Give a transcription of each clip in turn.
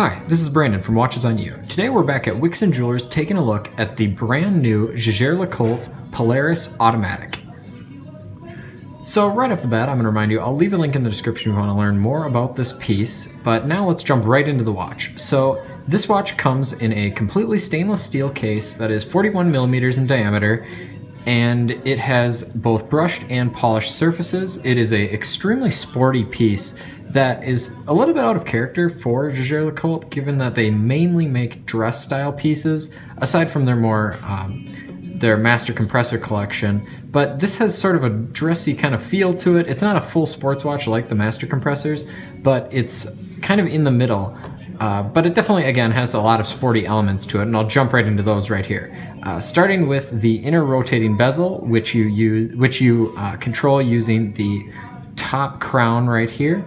Hi, this is Brandon from Watches on You. Today we're back at Wixon Jewelers taking a look at the brand new Jaeger-LeCoultre Polaris Automatic. So right off the bat, I'm going to remind you, I'll leave a link in the description if you want to learn more about this piece, but now let's jump right into the watch. So this watch comes in a completely stainless steel case that is 41 millimeters in diameter, and it has both brushed and polished surfaces. It is a extremely sporty piece that is a little bit out of character for Jaeger-LeCoultre, given that they mainly make dress style pieces, aside from their more their master compressor collection. But this has sort of a dressy kind of feel to it. It's not a full sports watch like the master compressors, but it's kind of in the middle. But it definitely, again, has a lot of sporty elements to it, and I'll jump right into those right here. Starting with the inner rotating bezel, which you control using the top crown right here.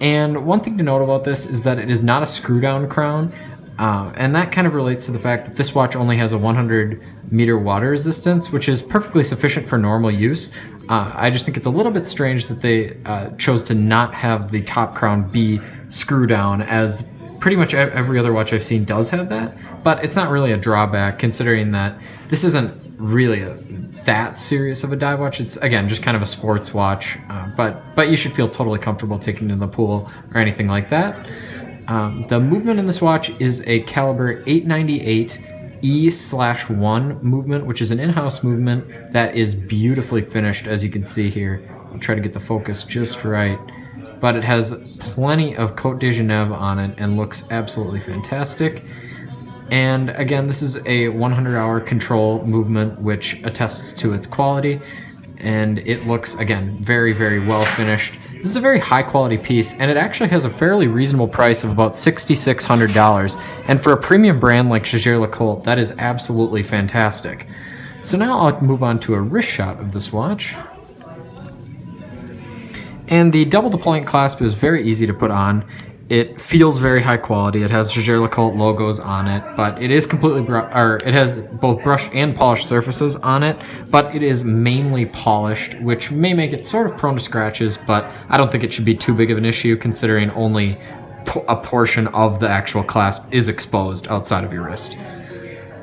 And one thing to note about this is that it is not a screw-down crown, and that kind of relates to the fact that this watch only has a 100-meter water resistance, which is perfectly sufficient for normal use. I just think it's a little bit strange that they chose to not have the top crown be screw-down, as pretty much every other watch I've seen does have that, but it's not really a drawback considering that this isn't really that serious of a dive watch. It's, again, just kind of a sports watch, but you should feel totally comfortable taking it to the pool or anything like that. The movement in this watch is a caliber 898 E/1 movement, which is an in-house movement that is beautifully finished, as you can see here. I'll try to get the focus just right, but it has plenty of Côte de Genève on it and looks absolutely fantastic. And again, this is a 100-hour control movement, which attests to its quality, and it looks, again, very, very well finished. This is a very high quality piece, and it actually has a fairly reasonable price of about $6,600, and for a premium brand like Jaeger-LeCoultre, that is absolutely fantastic. So now I'll move on to a wrist shot of this watch. And the double deployment clasp is very easy to put on. It feels very high quality. It has Jaeger-LeCoultre logos on it, but it is completely it has both brushed and polished surfaces on it, but it is mainly polished, which may make it sort of prone to scratches, but I don't think it should be too big of an issue considering only a portion of the actual clasp is exposed outside of your wrist.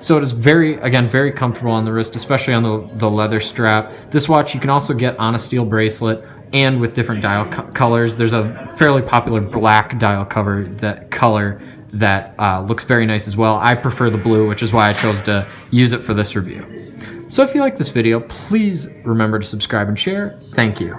So it is very comfortable on the wrist, especially on the leather strap. This watch you can also get on a steel bracelet and with different dial colors. There's a fairly popular black dial color that looks very nice as well. I prefer the blue, which is why I chose to use it for this review. So if you like this video, please remember to subscribe and share. Thank you.